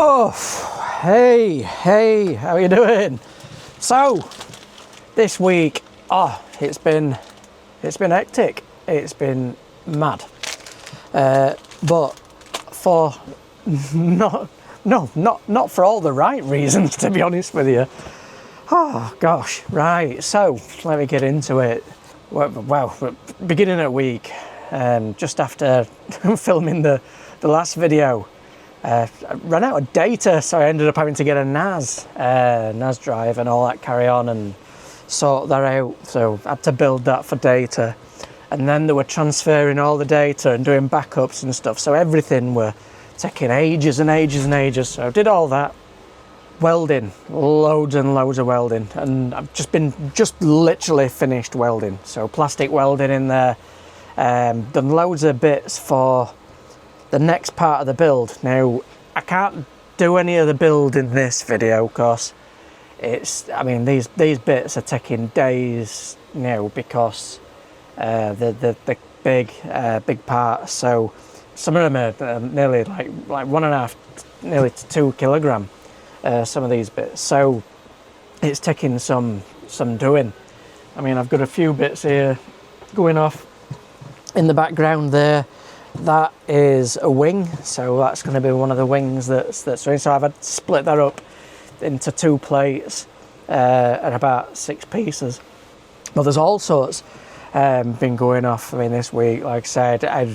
Oh, hey, how you doing? So, this week, it's been hectic. It's been mad. But for not for all the right reasons, to be honest with you. Oh gosh, right. So let me get into it. Well, beginning of the week, just after filming the last video. I ran out of data, so I ended up having to get a NAS drive and all that carry on and sort that out. So I had to build that for data, and then they were transferring all the data and doing backups and stuff. So everything were taking ages and ages and ages. So I did all that. Welding, loads and loads of welding, and I've just literally finished welding. So plastic welding in there, done loads of bits for the next part of the build. Now I can't do any of the build in this video because these bits are taking days now because the big parts. So some of them are nearly like 1.5, nearly to 2 kilogram. Some of these bits, so it's taking some doing. I mean, I've got a few bits here going off in the background there. That is a wing, so that's going to be one of the wings that's doing. So I've had to split that up into 2 plates and about 6 pieces. But there's all sorts been going off. I mean, this week, like I said, I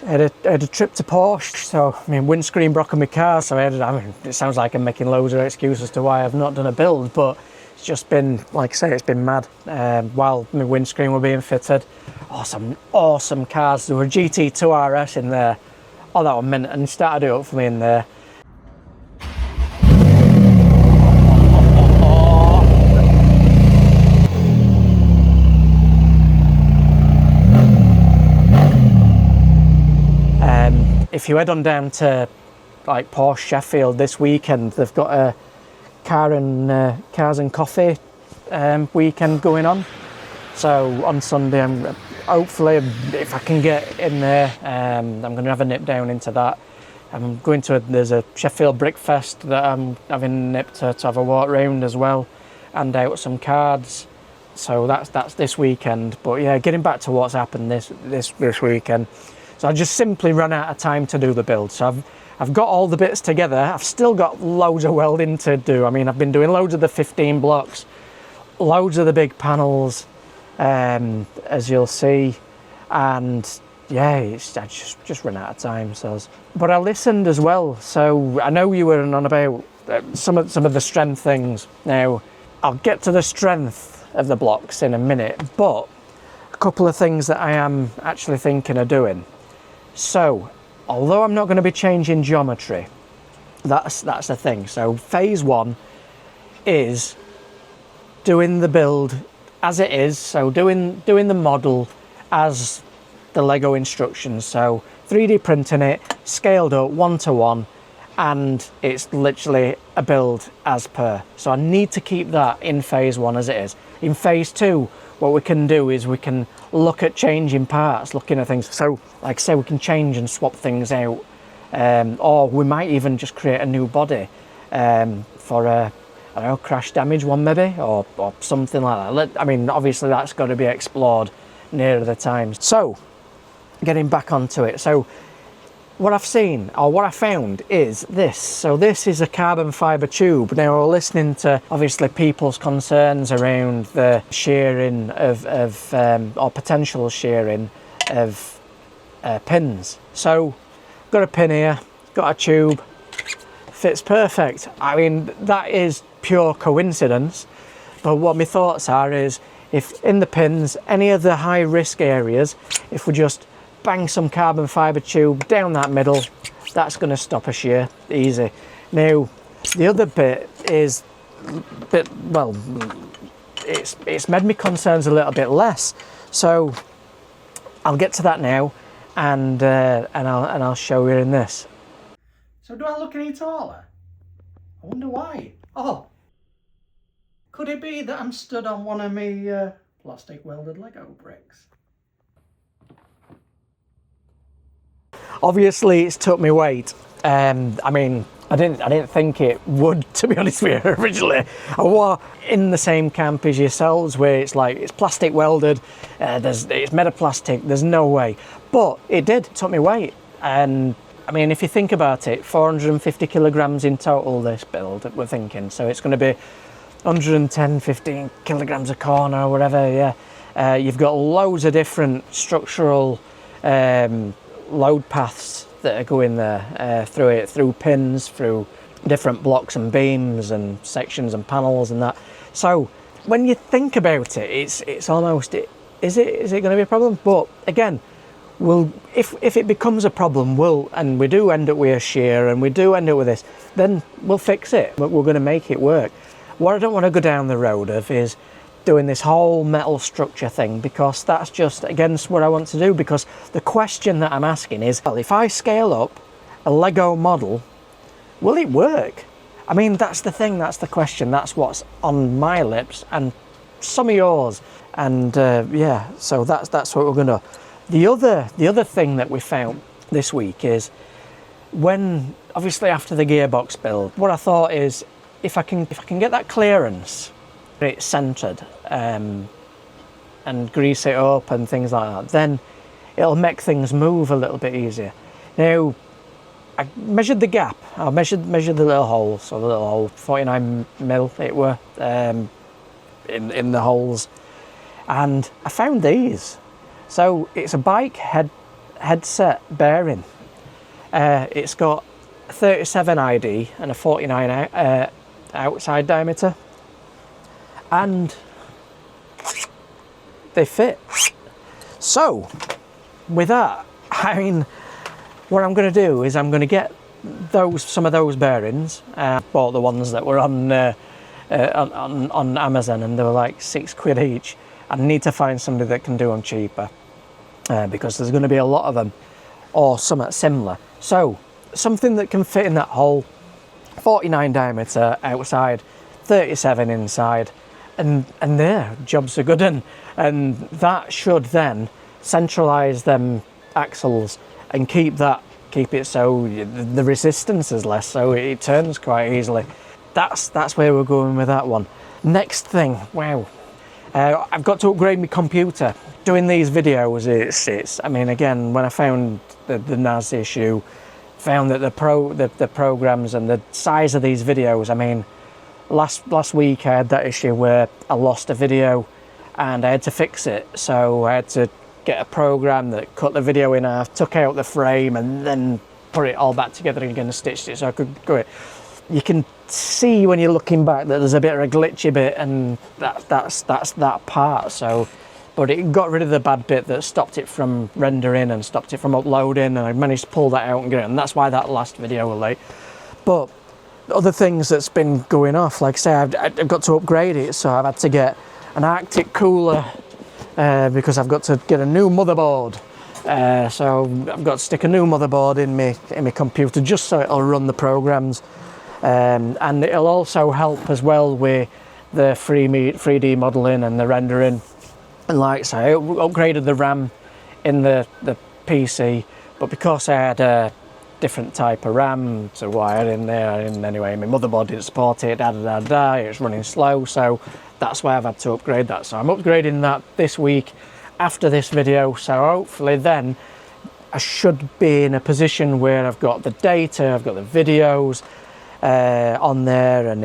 had a trip to Porsche, so windscreen broke on my car, so it sounds like I'm making loads of excuses as to why I've not done a build, but it's just been, like I say, it's been mad. While my windscreen were being fitted, some awesome cars. There were a GT3 RS in there. Oh, that one mint, and started it up for me in there. If you head on down to like Porsche Sheffield this weekend, they've got a cars and coffee weekend going on. So on Sunday, hopefully, if I can get in there, I'm going to have a nip down into that. I'm going to there's a Sheffield Brickfest that I'm having nip to have a walk round as well, and out some cards. So that's this weekend. But yeah, getting back to what's happened this weekend. So I just simply ran out of time to do the build. So I've got all the bits together. I've still got loads of welding to do. I mean, I've been doing loads of the 15 blocks, loads of the big panels, as you'll see. And yeah, I just ran out of time. But I listened as well. So I know you were on about some of the strength things. Now, I'll get to the strength of the blocks in a minute, but a couple of things that I am actually thinking of doing. So, although I'm not going to be changing geometry, that's the thing. So phase 1 is doing the build as it is. So doing the model as the Lego instructions. So 3D printing it, scaled up 1:1, and it's literally a build as per. So I need to keep that in phase 1 as it is. In phase 2, what we can do is we can look at changing parts, looking at things. So, like I say, we can change and swap things out, or we might even just create a new body for I don't know, crash damage one maybe, or something like that. I mean, obviously that's got to be explored nearer the time. So, getting back onto it. So, what I've seen, or what I found, is this. So this is a carbon fibre tube. Now, we're listening to, obviously, people's concerns around the shearing or potential shearing of pins. So, got a pin here, got a tube, fits perfect. I mean, that is pure coincidence. But what my thoughts are is, if in the pins, any of the high risk areas, if we just bang some carbon fibre tube down that middle, that's going to stop a shear easy. Now the other bit is it's made me concerns a little bit less, so I'll get to that now, and I'll show you in this. So do I look any taller? I wonder why. Oh, could it be that I'm stood on one of my plastic welded Lego bricks? Obviously, it's took me weight. I mean, I didn't think it would, to be honest with you, originally. I was in the same camp as yourselves, where it's like, it's plastic welded, it's made of plastic, there's no way. But it did, it took me weight. And I mean, if you think about it, 450 kilograms in total, this build, we're thinking. So it's going to be 110, 15 kilograms a corner or whatever, yeah. You've got loads of different structural load paths that are going there through it, through pins, through different blocks and beams and sections and panels and that. So when you think about it, it's almost, is it going to be a problem? But again, if it becomes a problem, and we do end up with a shear and we do end up with this, then we'll fix it. We're going to make it work. What I don't want to go down the road of is doing this whole metal structure thing, because that's just against what I want to do. Because the question that I'm asking is, well, if I scale up a Lego model, will it work? I mean, that's the thing, that's the question, that's what's on my lips and some of yours. And yeah, so that's what we're gonna. The other thing that we found this week is, when obviously after the gearbox build, what I thought is, if I can get that clearance, it's centered, and grease it up and things like that, then it'll make things move a little bit easier. Now, I measured the gap. I measured the little hole, so the little hole, 49 mil it were, in the holes, and I found these. So it's a bike headset bearing. It's got a 37 ID and a 49 outside diameter, and they fit. So with that, I mean, what I'm going to do is I'm going to get some of those bearings. Bought the ones that were on Amazon, and they were like £6 each. I need to find somebody that can do them cheaper, because there's going to be a lot of them, or something similar. So something that can fit in that hole, 49 diameter outside, 37 inside, and there, jobs are good. And that should then centralize them axles and keep it so the resistance is less, so it turns quite easily. That's where we're going with that one. Next thing, wow, I've got to upgrade my computer. Doing these videos, it's I mean, again, when I found the NAS issue, found that the programs and the size of these videos, I mean, last week I had that issue where I lost a video and I had to fix it. So I had to get a program that cut the video in half, took out the frame, and then put it all back together again and stitched it so I could go it. You can see when you're looking back that there's a bit of a glitchy bit, and that's that part. So, but it got rid of the bad bit that stopped it from rendering and stopped it from uploading, and I managed to pull that out and get it, and that's why that last video was late. But other things that's been going off, like I say, I've got to upgrade it, so I've had to get an Arctic cooler, because I've got to get a new motherboard. So I've got to stick a new motherboard in my computer, just so it'll run the programs, and it'll also help as well with the 3D modeling and the rendering. And like I say, I upgraded the RAM in the PC, but because I had a different type of RAM to wire in there, and anyway, my motherboard didn't support it, it's running slow, so that's why I've had to upgrade that. So I'm upgrading that this week after this video, so hopefully then I should be in a position where I've got the data, I've got the videos on there, and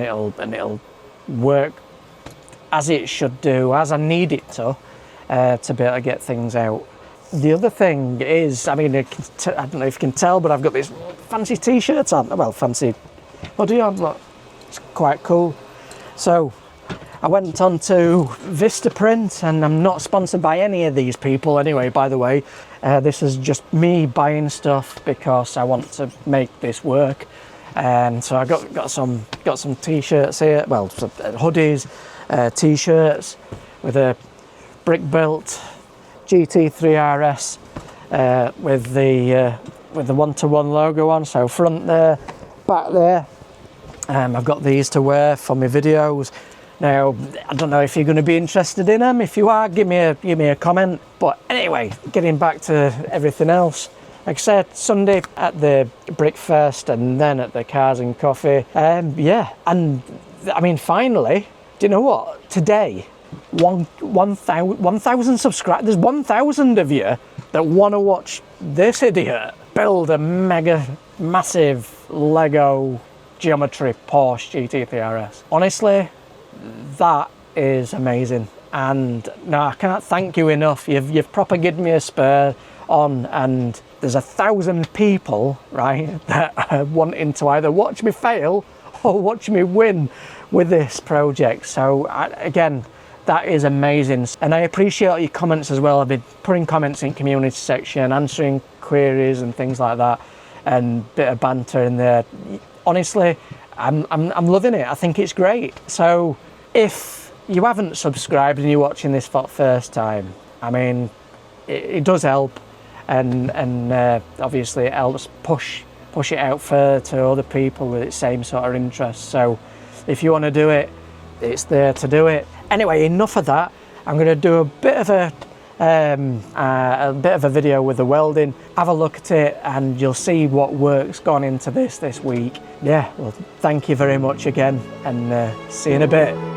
it'll work as it should do, as I need it to be able to get things out. The other thing is, I mean, I don't know if you can tell, but I've got this fancy t-shirt on. Well, fancy hoodie on, look, it's quite cool. So I went on to Vistaprint, and I'm not sponsored by any of these people anyway, by the way. This is just me buying stuff because I want to make this work. So I got some t-shirts here, well, some hoodies, t-shirts with a brick built GT3 RS with the 1-to-1 logo on, so front there, back there. I've got these to wear for my videos. Now, I don't know if you're going to be interested in them. If you are, give me a comment. But anyway, getting back to everything else, like I said, Sunday at the Brickfest and then at the Cars and Coffee. Yeah, and I mean, finally, do you know what? Today, 1,000 subscribers. There's 1,000 of you that want to watch this idiot build a massive Lego geometry Porsche GT3 RS. Honestly, that is amazing. And no, I can't thank you enough. You've proper given me a spur on, and there's 1,000 people, right, that are wanting to either watch me fail or watch me win with this project. So again, that is amazing. And I appreciate all your comments as well. I've been putting comments in community section, answering queries and things like that, and a bit of banter in there. Honestly, I'm loving it. I think it's great. So if you haven't subscribed and you're watching this for the first time, I mean, it does help, and obviously it helps push it out further to other people with its same sort of interest. So if you want to do it, it's there to do it. Anyway, enough of that. I'm going to do a bit of a video with the welding. Have a look at it and you'll see what work's gone into this week. Yeah, well, thank you very much again, and see you in a bit.